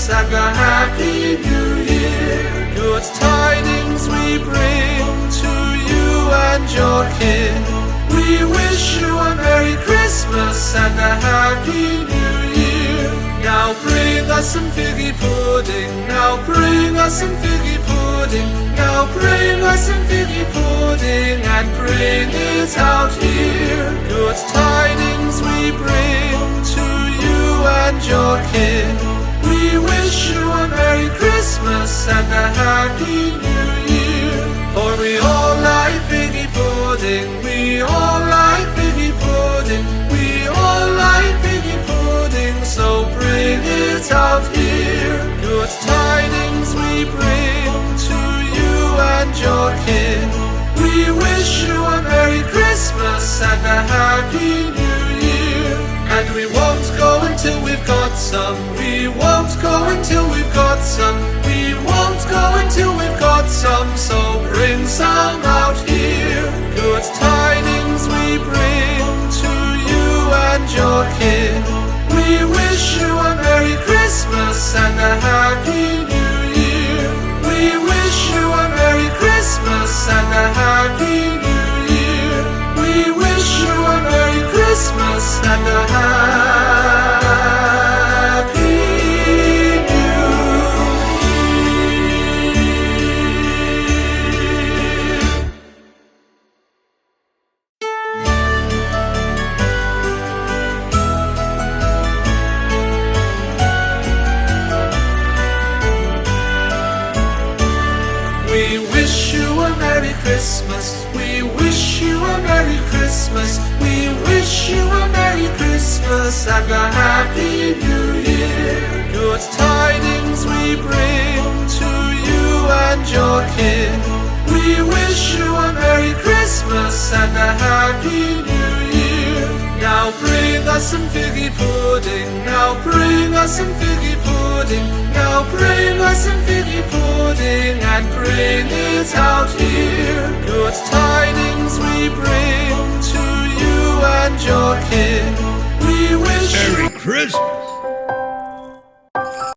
Christmas and a Happy New Year. Good tidings we bring to you and your kin. We wish you a Merry Christmas and a Happy New Year. Now bring us some figgy pudding. Now bring us some figgy pudding. Now bring us some figgy pudding and bring it out here. Good tidings we bring to you and your kin. We wish you a Merry Christmas and a Happy New Year. For we all like figgy pudding. We all like figgy pudding. We all like figgy pudding. So bring it out here. Good tidings we bring to you and your kin. We wish you a Merry Christmas and a Happy New Year. And we won't go until we've got some. We won't go until we've got some. We won't go until we've got some. So bring some out here. Good tidings we bring to you and your kin. We wish you a Merry Christmas and a Happy New Year. We wish you a Merry Christmas and a Happy New Year. We wish you a Merry Christmas and a Happy We wish you a Merry Christmas. We wish you a Merry Christmas. We wish you a Merry Christmas and a Happy New Year. Good tidings we bring to you and your kin. We wish you a Merry Christmas and a Happy New Year. Now bring us some figgy pudding. Now bring us some figgy pudding. Now bring us some figgy pudding and bring it out here. Good tidings we bring to you and your kin. We wish Merry Christmas.